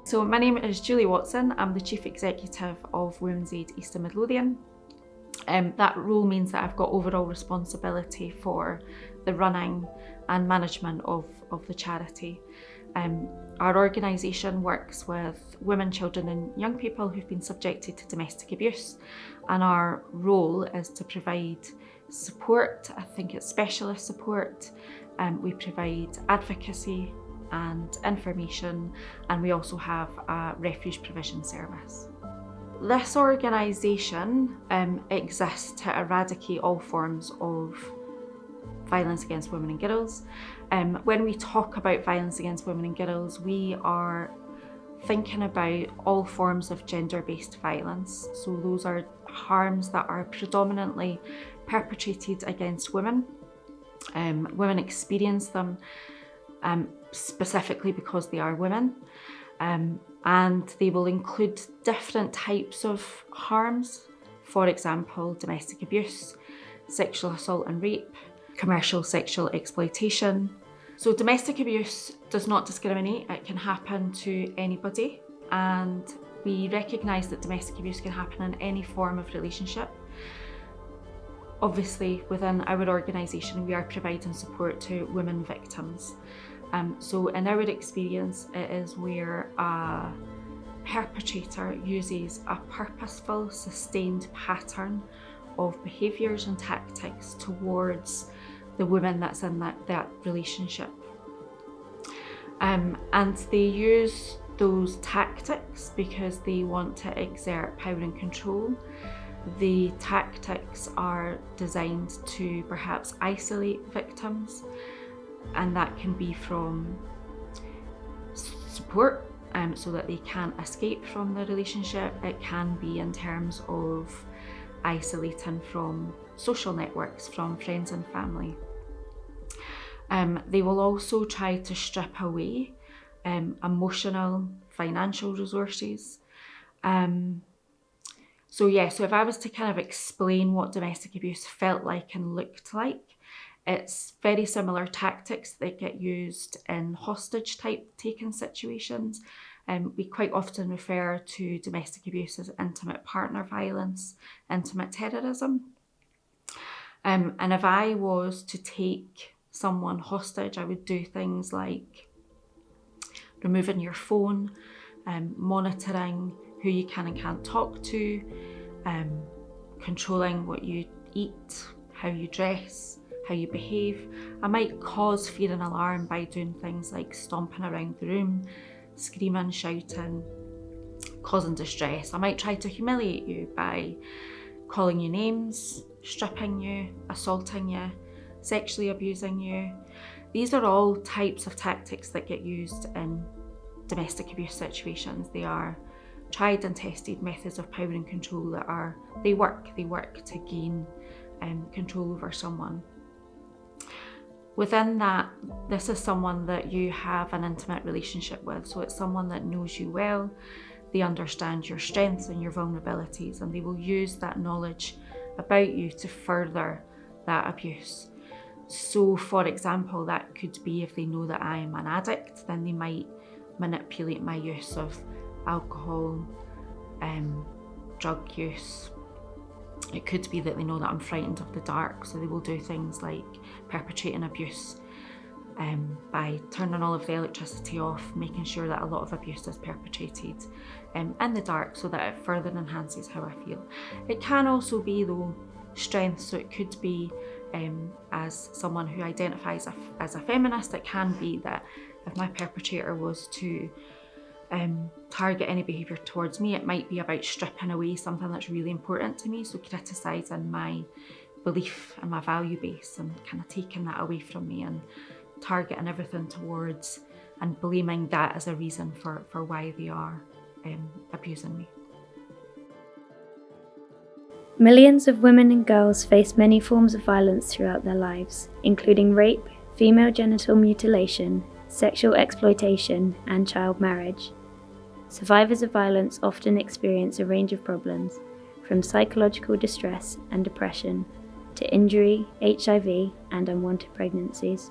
So my name is Julie Watson. I'm the Chief Executive of Women's Aid East and Midlothian. That role means that I've got overall responsibility for the running and management of the charity. Our organisation works with women, children and young people who've been subjected to domestic abuse, and our role is to provide support. I think it's specialist support. We provide advocacy and information, and we also have a refuge provision service. This organisation exists to eradicate all forms of violence against women and girls. When we talk about violence against women and girls, we are thinking about all forms of gender-based violence. So those are harms that are predominantly perpetrated against women. Women experience them specifically because they are women. And they will include different types of harms. For example, domestic abuse, sexual assault and rape, commercial sexual exploitation. So domestic abuse does not discriminate. It can happen to anybody, and we recognise that domestic abuse can happen in any form of relationship. Obviously, within our organisation, we are providing support to women victims. So in our experience, it is where a perpetrator uses a purposeful, sustained pattern of behaviours and tactics towards the woman that's in that relationship. And they use those tactics because they want to exert power and control. The tactics are designed to perhaps isolate victims, and that can be from support so that they can't escape from the relationship. It can be in terms of isolating from social networks, from friends and family. They will also try to strip away emotional, financial resources. So if I was to kind of explain what domestic abuse felt like and looked like, it's very similar tactics that get used in hostage type taking situations. We quite often refer to domestic abuse as intimate partner violence, intimate terrorism. And if I was to take someone hostage, I would do things like removing your phone, monitoring who you can and can't talk to, controlling what you eat, how you dress, how you behave. I might cause fear and alarm by doing things like stomping around the room, screaming, shouting, causing distress. I might try to humiliate you by calling you names, stripping you, assaulting you, sexually abusing you. These are all types of tactics that get used in domestic abuse situations. They are tried and tested methods of power and control they work to gain control over someone. Within that, this is someone that you have an intimate relationship with. So it's someone that knows you well, they understand your strengths and your vulnerabilities, and they will use that knowledge about you to further that abuse. So for example, that could be if they know that I am an addict, then they might manipulate my use of alcohol, drug use. It could be that they know that I'm frightened of the dark, so they will do things like perpetrating abuse by turning all of the electricity off, making sure that a lot of abuse is perpetrated in the dark so that it further enhances how I feel. It can also be, though, strength, so it could be as someone who identifies as a feminist, it can be that if my perpetrator was to target any behaviour towards me, it might be about stripping away something that's really important to me, so criticising my belief and my value base and kind of taking that away from me and targeting everything towards and blaming that as a reason for why they are abusing me. Millions of women and girls face many forms of violence throughout their lives, including rape, female genital mutilation, sexual exploitation, and child marriage. Survivors of violence often experience a range of problems, from psychological distress and depression to injury, HIV, and unwanted pregnancies.